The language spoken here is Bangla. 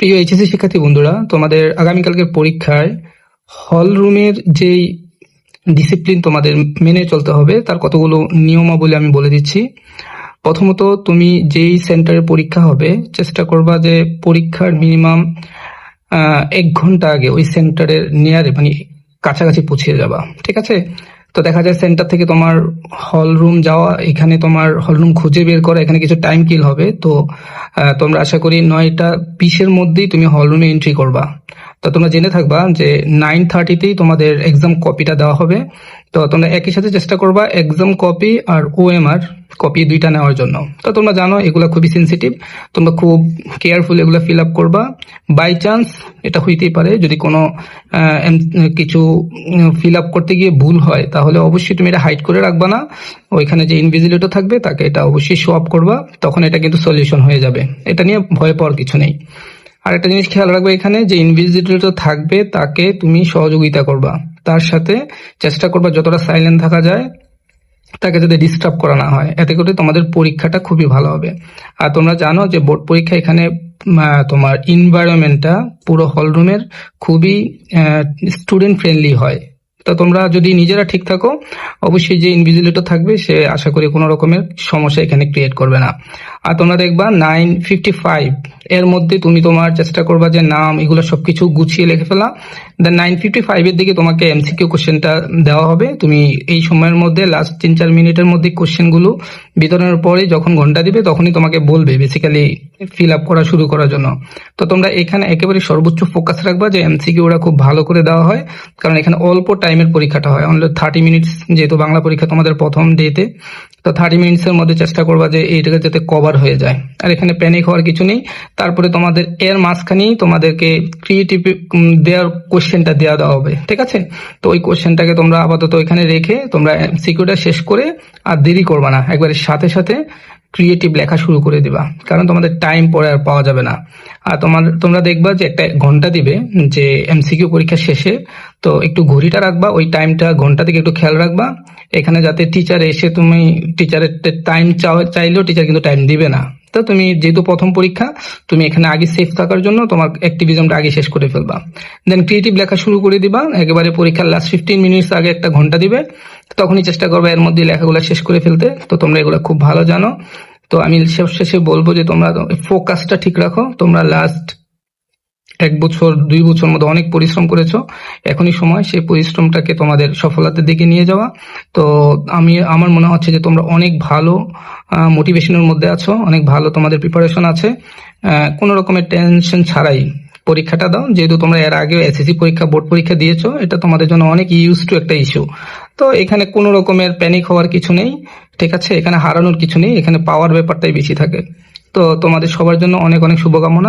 প্রিয় এইচএসসি শিক্ষার্থী বন্ধুরা, তোমাদের আগামীকালকের পরীক্ষায় হল রুমের যেই ডিসিপ্লিন তোমাদের মেনে চলতে হবে তার কতগুলো নিয়মাবলী আমি বলে দিচ্ছি। প্রথমত, তুমি যেই সেন্টারে পরীক্ষা হবে চেষ্টা করবা যে পরীক্ষার মিনিমাম 1 ঘন্টা আগে ওই সেন্টারের নিয়ারে মানে কাছাকাছি পৌঁছে যাবা। ঠিক আছে? তো দেখা যায় সেন্টার থেকে তোমার হল রুম যাওয়া, এখানে তোমার হল রুম খুঁজে বের করা, এখানে কিছু টাইম কিল হবে। তো তোমরা আশা করি 9টা 20-এর মধ্যেই তুমি হল রুমে এন্ট্রি করবা। তো তোমরা জেনে থাকবা যে 9:30তেই তোমাদের এক্সাম কপিটা দেওয়া হবে। তো তোমরা একই সাথে চেষ্টা করবা এক্সাম কপি আর OMR কপি দুইটা নেওয়ার জন্য। তো তোমরা জানো এগুলো খুবই সেন্সিটিভ, তোমরা খুব কেয়ারফুল এগুলো ফিল আপ করবা। বাই চান্স এটা হইতেই পারে যদি কোনো কিছু ফিল আপ করতে গিয়ে ভুল হয়, তাহলে অবশ্যই তুমি এটা হাইড করে রাখবা না। ওইখানে যে ইনভিজিলেটর থাকবে তাকে এটা অবশ্যই শো আপ করবা, তখন এটা কিন্তু সলিউশন হয়ে যাবে। এটা নিয়ে ভয় পাওয়ার কিছু নেই। আর একটা জিনিস খেয়াল রাখবে, এখানে যে ইনভিজিলেটর থাকবে তাকে তুমি সহযোগিতা করবা, তার সাথে চেষ্টা করবা যতটা সাইলেন্ট থাকা যায়, তাকে যাতে ডিস্টার্ব করা না হয়। এতে করে তোমাদের পরীক্ষাটা খুবই ভালো হবে। আর তোমরা জানো যে বোর্ড পরীক্ষা এখানে তোমার এনভায়রনমেন্টটা পুরো হল রুমের খুবই স্টুডেন্ট ফ্রেন্ডলি হয়। তো তোমরা যদি নিজেরা ঠিক থাকো, অবশ্যই যে ইনভিজিলেটর থাকবে সে আশা করি কোনো রকমের সমস্যা এখানে ক্রিয়েট করবে না। আর তোমরা দেখবা 9:55 এর মধ্যে তুমি তোমার চেষ্টা করবা যে নাম এগুলো সবকিছু গুছিয়ে লিখে ফেলা। দেন 9:55 এর দিকে তোমাকে MCQ কোশ্চেনটা দেওয়া হবে। তুমি এই সময়ের মধ্যে লাস্ট 3-4 মিনিটের মধ্যে কোশ্চেনগুলো বিতরণের পরে যখন ঘন্টা দিবে তখনই তোমাকে বলবে বেসিক্যালি ফিল আপ করা শুরু করার জন্য। তো তোমরা এখানে একেবারে সর্বোচ্চ ফোকাস রাখবা যে MCQ ওরা খুব ভালো করে দেওয়া হয়, কারণ এখানে অল্প টাইমের পরীক্ষাটা হয়, অনলি 30 মিনিটস, যেহেতু বাংলা পরীক্ষা তোমাদের প্রথম ডেতে। তো 30 মিনিটসের মধ্যে চেষ্টা করবা যে এইটাকে যাতে কভার হয়ে যায়। আর এখানে প্যানিক হওয়ার কিছু নেই। তারপরে তোমাদের এর মাঝখানেই তোমাদেরকে ক্রিয়েটিভ দেওয়ার কোশ্চেনটা দেওয়া হবে। ঠিক আছে? তো ওই কোশ্চেনটাকে তোমরা আপাতত এখানে রেখে তোমরা MCQটা শেষ করে আর দেরি করবা না, একবারে সাথে সাথে ক্রিয়েটিভ লেখা শুরু করে দিবা, কারণ তোমাদের টাইম পরে আর পাওয়া যাবে না। আর তোমরা দেখবা যে একটা ঘন্টা দিবে যে MCQ পরীক্ষা শেষে, তো একটু ঘড়িটা রাখবা, ওই টাইমটা ঘন্টা থেকে একটু খেয়াল রাখবা, এখানে যাতে টিচার এসে তুমি টিচারের টাইম চাইলেও টিচার কিন্তু টাইম দিবে না। তো তুমি যেহেতু প্রথম পরীক্ষা, তুমি এখানে আগে সেফ থাকার জন্য তোমার অ্যাক্টিভিজমটা আগে শেষ করে ফেলবা। দেন ক্রিয়েটিভ লেখা শুরু করে দিবা, একেবারে পরীক্ষার লাস্ট 15 মিনিটস আগে একটা ঘন্টা দিবে, তখনই চেষ্টা করবে এর মধ্যে লেখাগুলো শেষ করে ফেলতে। তো তোমরা এগুলো খুব ভালো জানো। তো আমি শেষে বলবো যে তোমরা ফোকাসটা ঠিক রাখো। তোমরা লাস্ট 1 বছর 2 বছর মধ্যে অনেক পরিশ্রম করেছো, এখনই সময় সেই পরিশ্রমটাকে তোমাদের সফলতার দিকে নিয়ে যাওয়া। তো আমার মনে হচ্ছে যে তোমরা অনেক ভালো মোটিভেশনের মধ্যে আছো, অনেক ভালো তোমাদের প্রিপারেশন আছে। কোনো রকমের টেনশন ছাড়াই পরীক্ষাটা দাও, যেহেতু তোমরা এর আগে SSC পরীক্ষা বোর্ড পরীক্ষা দিয়েছো, এটা তোমাদের জন্য অনেক ইউজ টু একটা ইস্যু। তো এখানে কোনো রকমের প্যানিক হওয়ার কিছু নেই। ঠিক আছে? এখানে হারানোর কিছু নেই, এখানে পাওয়ার ব্যাপারটাই বেশি থাকে। তো তোমাদের সবার জন্য অনেক অনেক শুভকামনা।